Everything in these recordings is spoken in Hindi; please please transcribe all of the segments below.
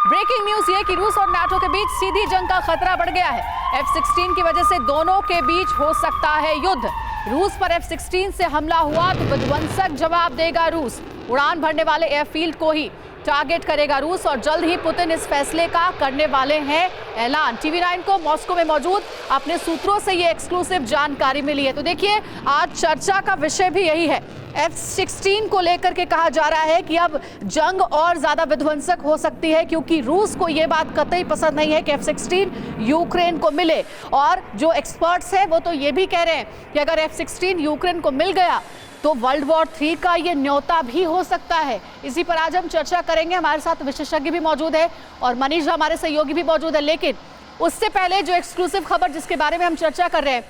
ब्रेकिंग न्यूज ये कि रूस और नाटो के बीच सीधी जंग का खतरा बढ़ गया है। F-16 की वजह से दोनों के बीच हो सकता है युद्ध। रूस पर F-16 से हमला हुआ तो विध्वंसक जवाब देगा रूस। उड़ान भरने वाले एयरफील्ड को ही टारगेट करेगा रूस और जल्द ही पुतिन इस फैसले का करने वाले हैं ऐलान। TV9 को मॉस्को में मौजूद अपने सूत्रों से ये एक्सक्लूसिव जानकारी मिली है। तो देखिए, आज चर्चा का विषय भी यही है। F-16 को लेकर के कहा जा रहा है कि अब जंग और ज्यादा विध्वंसक हो सकती है, क्योंकि रूस को यह बात कतई पसंद नहीं है कि F-16 यूक्रेन को मिले। और जो एक्सपर्ट्स हैं वो तो ये भी कह रहे हैं कि अगर F-16 यूक्रेन को मिल गया तो वर्ल्ड वॉर 3 का ये न्योता भी हो सकता है। इसी पर आज हम चर्चा करेंगे। हमारे साथ विशेषज्ञ भी मौजूद है और मनीष हमारे सहयोगी भी मौजूद है। लेकिन उससे पहले जो एक्सक्लूसिव खबर जिसके बारे में हम चर्चा कर रहे हैं,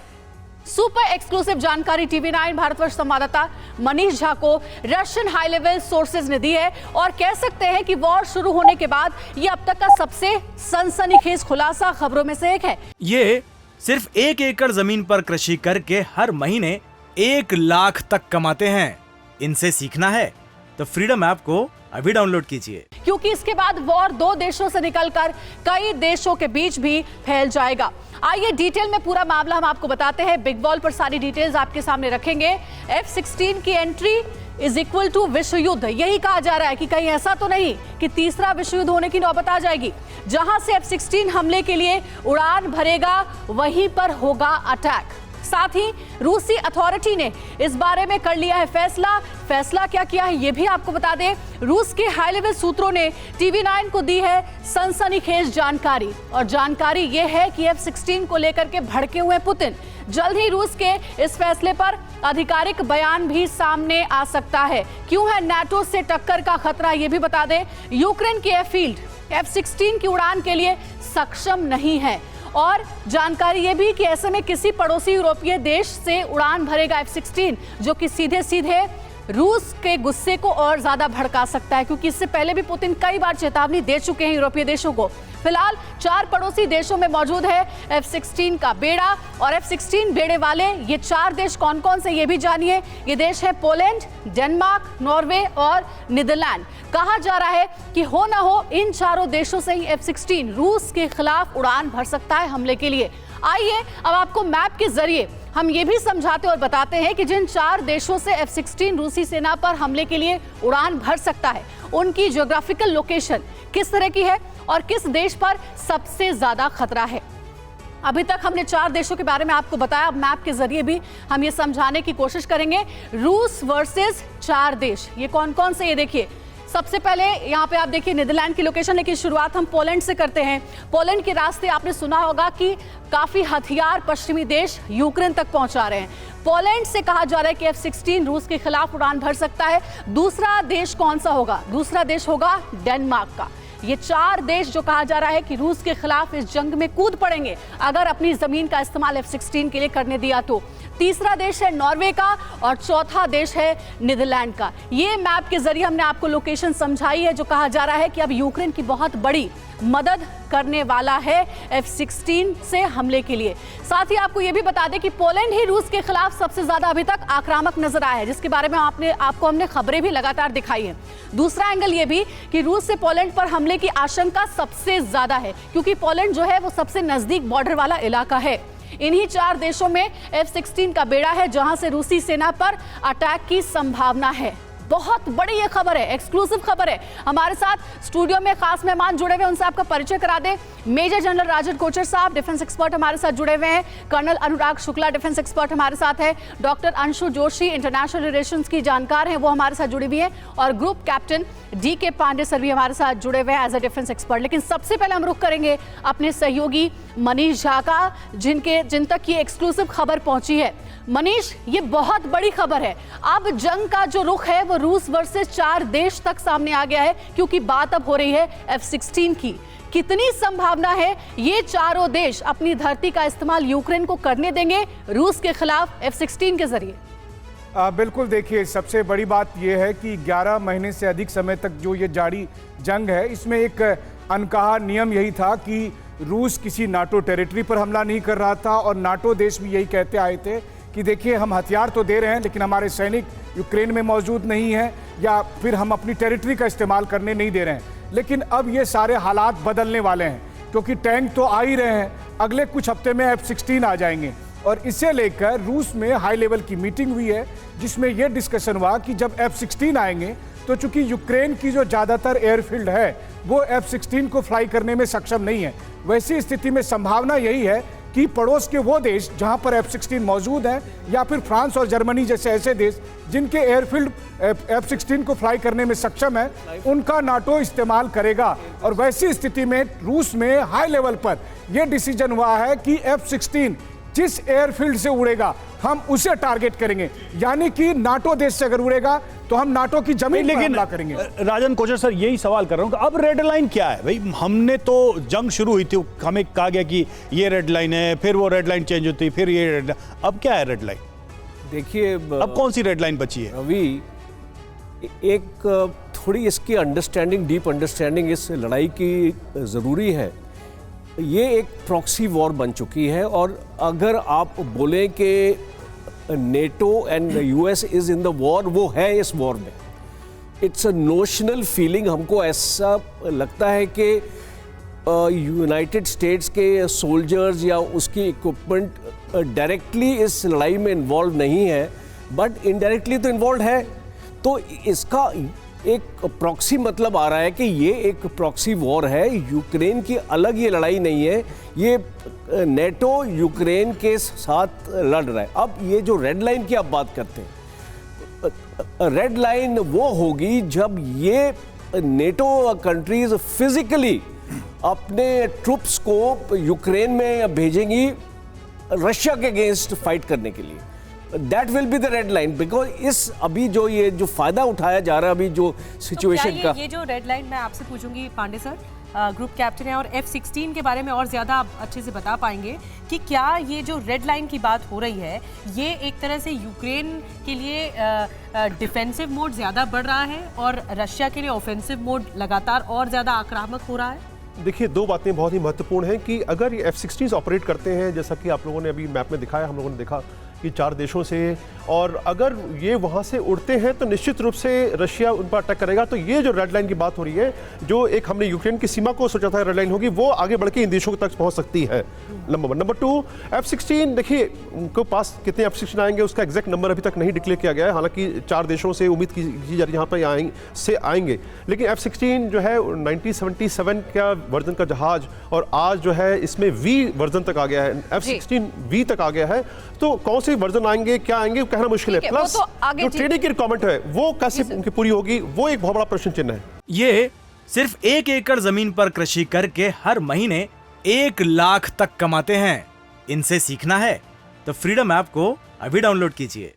सुपर एक्सक्लूसिव जानकारी TV9 भारतवर्ष संवाददाता मनीष झा को रशियन हाई लेवल सोर्सेज ने दी है और कह सकते हैं कि वॉर शुरू होने के बाद ये अब तक का सबसे सनसनीखेज खुलासा खबरों में से एक है। ये सिर्फ 1 एकड़ जमीन पर कृषि करके हर महीने 1 लाख तक कमाते हैं। इनसे सीखना है तो फ्रीडम ऐप को अभी डाउनलोड कीजिए, क्योंकि इसके बाद वॉर 2 देशों से निकलकर कई देशों के बीच भी फैल जाएगा। आइए डिटेल में पूरा मामला हम आपको बताते हैं। बिग बॉल पर सारी डिटेल्स आपके सामने रखेंगे। F-16 की एंट्री इज इक्वल टू विश्व युद्ध, यही कहा जा रहा है कि कहीं ऐसा तो नहीं कि तीसरा विश्व युद्ध होने की नौबत आ जाएगी। जहां से F-16 हमले के लिए उड़ान भरेगा वहीं पर होगा अटैक। साथ ही रूसी अथॉरिटी ने इस बारे में कर लिया है फैसला क्या किया है ये भी आपको बता दें। रूस के हाई लेवल सूत्रों ने TV9 को दी है सनसनीखेज जानकारी और जानकारी ये है कि F-16 को लेकर के भड़के हुए पुतिन। जल्द ही रूस के इस फैसले पर आधिकारिक बयान भी सामने आ सकता है। क्यों है नाटो से टक्कर का खतरा ये भी बता दें। यूक्रेन के एयरफील्ड F-16 की उड़ान के लिए सक्षम नहीं है और जानकारी ये भी कि ऐसे में किसी पड़ोसी यूरोपीय देश से उड़ान भरेगा F-16 जो कि सीधे सीधे रूस के गुस्से को और ज्यादा भड़का सकता है, क्योंकि इससे पहले भी पुतिन कई बार चेतावनी दे चुके हैं यूरोपीय देशों को। फिलहाल 4 पड़ोसी देशों में मौजूद है F-16 का बेड़ा और F-16 बेड़े वाले ये 4 देश कौन कौन से ये भी जानिए। ये देश है पोलैंड, डेनमार्क, नॉर्वे और नीदरलैंड। कहा जा रहा है कि हो ना हो इन चारों देशों से ही F-16 रूस के खिलाफ उड़ान भर सकता है हमले के लिए। आइए अब आपको मैप के जरिए हम ये भी समझाते और बताते हैं कि जिन 4 देशों से F-16 रूसी सेना पर हमले के लिए उड़ान भर सकता है उनकी ज्योग्राफिकल लोकेशन किस तरह की है और किस देश पर सबसे ज्यादा खतरा है। अभी तक हमने 4 देशों के बारे में आपको बताया। अब मैप के जरिए भी हम ये समझाने की कोशिश करेंगे रूस वर्सेस 4 देश ये कौन कौन से। ये देखिए, सबसे पहले यहाँ पे आप देखिए नीदरलैंड की लोकेशन, लेकिन शुरुआत हम पोलैंड से करते हैं। पोलैंड के रास्ते आपने सुना होगा कि काफी हथियार पश्चिमी देश यूक्रेन तक पहुंचा रहे हैं। पोलैंड से कहा जा रहा है कि F-16 रूस के खिलाफ उड़ान भर सकता है। दूसरा देश कौन सा होगा? दूसरा देश होगा डेनमार्क का। ये 4 देश जो कहा जा रहा है कि रूस के खिलाफ इस जंग में कूद पड़ेंगे अगर अपनी जमीन का इस्तेमाल F-16 के लिए करने दिया तो। तीसरा देश है नॉर्वे का और चौथा देश है नीदरलैंड का। ये मैप के जरिए हमने आपको लोकेशन समझाई है जो कहा जा रहा है कि अब यूक्रेन की बहुत बड़ी मदद करने वाला है F-16 से हमले के लिए। साथ ही आपको यह भी बता दें कि पोलैंड ही रूस के खिलाफ सबसे ज्यादा अभी तक आक्रामक नजर आया है, जिसके बारे में आपको हमने खबरें भी लगातार दिखाई हैं। दूसरा एंगल ये भी कि रूस से पोलैंड पर हमले की आशंका सबसे ज्यादा है, क्योंकि पोलैंड जो है वो सबसे नजदीक बॉर्डर वाला इलाका है। इन्हीं 4 देशों में F-16 का बेड़ा है जहां से रूसी सेना पर अटैक की संभावना है। बहुत बड़ी ये खबर है, एक्सक्लूसिव खबर है। हमारे साथ स्टूडियो में खास मेहमान जुड़े हुए, उनसे आपका परिचय करा दें। मेजर जनरल राजन कोचर साहब डिफेंस एक्सपर्ट हमारे साथ जुड़े हुए हैं। कर्नल अनुराग शुक्ला डिफेंस एक्सपर्ट हमारे साथ है। Doctor Anshu Joshi international relations की जानकार हैं, वो हमारे साथ जुड़ी हुई हैं। और group captain DK Pandey sir भी हमारे साथ जुड़े हुए हैं एज अ डिफेंस एक्सपर्ट। लेकिन सबसे पहले हम रुख करेंगे अपने सहयोगी मनीष झा का, जिन तक ये एक्सक्लूसिव खबर पहुंची है। मनीष, ये बहुत बड़ी खबर है। अब जंग का जो रुख है वो रूस वर्सेस 4 देश तक सामने आ गया है, क्योंकि बात अब हो रही है F-16 की। कितनी संभावना है ये चारों देश अपनी धरती का इस्तेमाल यूक्रेन को करने देंगे रूस के खिलाफ F-16 के जरिए? बिल्कुल, देखिए सबसे बड़ी बात यह है कि 11 महीने से अधिक समय तक जो ये जारी जंग है, इसमें एक अनकहा नियम यही था कि रूस किसी नाटो टेरिटरी पर हमला नहीं कर रहा था और नाटो देश भी यही कहते आए थे कि देखिए हम हथियार तो दे रहे हैं लेकिन हमारे सैनिक यूक्रेन में मौजूद नहीं हैं या फिर हम अपनी टेरिटरी का इस्तेमाल करने नहीं दे रहे हैं। लेकिन अब ये सारे हालात बदलने वाले हैं, क्योंकि टैंक तो आ ही रहे हैं, अगले कुछ हफ्ते में F-16 आ जाएंगे। और इसे लेकर रूस में हाई लेवल की मीटिंग हुई है, जिसमें यह डिस्कशन हुआ कि जब F-16 आएंगे तो चूंकि यूक्रेन की जो ज़्यादातर एयरफील्ड है वो F-16 को फ्लाई करने में सक्षम नहीं है, वैसी स्थिति में संभावना यही है कि पड़ोस के वो देश जहां पर F-16 मौजूद हैं, या फिर फ्रांस और जर्मनी जैसे ऐसे देश जिनके एयरफील्ड F-16 को फ्लाई करने में सक्षम है, उनका नाटो इस्तेमाल करेगा। और वैसी स्थिति में रूस में हाई लेवल पर यह डिसीजन हुआ है कि F-16 जिस एयरफील्ड से उड़ेगा हम उसे टारगेट करेंगे, यानी कि नाटो देश से अगर उड़ेगा तो हम नाटो की जमीन पर हमला करेंगे। राजन कोचर सर, यही सवाल कर रहा हूं कि अब रेड लाइन क्या है भाई? हमने तो जंग शुरू हुई थी, हमें कहा गया कि ये रेड लाइन है, फिर वो रेड लाइन चेंज होती, फिर ये रेड, अब क्या है रेड लाइन? देखिए, अब कौन सी रेड लाइन बची है? अभी एक थोड़ी इसकी अंडरस्टैंडिंग, डीप अंडरस्टैंडिंग इस लड़ाई की ज़रूरी है। ये एक प्रॉक्सी वॉर बन चुकी है, और अगर आप बोलें कि NATO and US is in the war, वो है इस वॉर में। It's a notional feeling. हमको ऐसा लगता है कि यूनाइटेड स्टेट्स के सोल्जर्स या उसकी इक्विपमेंट डायरेक्टली इस लड़ाई में इन्वॉल्व नहीं है, बट इनडायरेक्टली तो इन्वॉल्व है। तो इसका एक प्रॉक्सी मतलब आ रहा है कि ये एक प्रॉक्सी वॉर है, यूक्रेन की अलग ये लड़ाई नहीं है, ये नेटो यूक्रेन के साथ लड़ रहा है। अब ये जो रेड लाइन की आप बात करते हैं, रेड लाइन वो होगी जब ये नेटो कंट्रीज फिजिकली अपने ट्रुप्स को यूक्रेन में भेजेंगी रशिया के अगेंस्ट फाइट करने के लिए। That will be the red line, because इस अभी जो ये जो फायदा उठाया जा रहा है अभी जो सिचुएशन तो का, ये जो रेड लाइन मैं आपसे पूछूंगी पांडे सर, ग्रुप कैप्टन है और F-16 के बारे में और ज़्यादा आप अच्छे से बता पाएंगे कि क्या ये जो रेड लाइन की बात हो रही है, ये एक तरह से यूक्रेन के लिए डिफेंसिव मोड ज़्यादा बढ़ रहा है और रशिया के लिए ऑफेंसिव मोड लगातार और ज़्यादा आक्रामक हो रहा है? देखिए, दो बातें बहुत ही महत्वपूर्ण हैं कि अगर ये F-16 ऑपरेट करते हैं, जैसा कि आप लोगों ने अभी मैप में दिखाया, हम लोगों ने देखा कि 4 देशों से, और अगर ये वहाँ से उड़ते हैं तो निश्चित रूप से रशिया उन पर अटैक करेगा। तो ये जो रेड लाइन की बात हो रही है, जो एक हमने यूक्रेन की सीमा को सोचा था रेड लाइन होगी, वो आगे बढ़ के इन देशों तक पहुँच सकती है। नंबर 1। नंबर 2, F-16, देखिए उनके पास कितने F-16 आएंगे उसका एग्जैक्ट नंबर अभी तक नहीं डिक्लेयर किया गया है। हालांकि 4 देशों से उम्मीद की जा रही है यहाँ पर आएंगे, लेकिन F-16 जो है 1977 का वर्जन का जहाज, और आज जो है इसमें V वर्जन तक आ गया है, F-16 V तक आ गया है। तो कौन से वर्जन आएंगे, क्या आएंगे, कहना मुश्किल है। प्लस जो ट्रेनिंग की रिक्वायरमेंट है वो कैसे उनकी पूरी होगी, वो एक बहुत बड़ा प्रश्न चिन्ह है। ये सिर्फ 1 एकड़ जमीन पर कृषि करके हर महीने 1 लाख तक कमाते हैं। इनसे सीखना है तो फ्रीडम ऐप को अभी डाउनलोड कीजिए।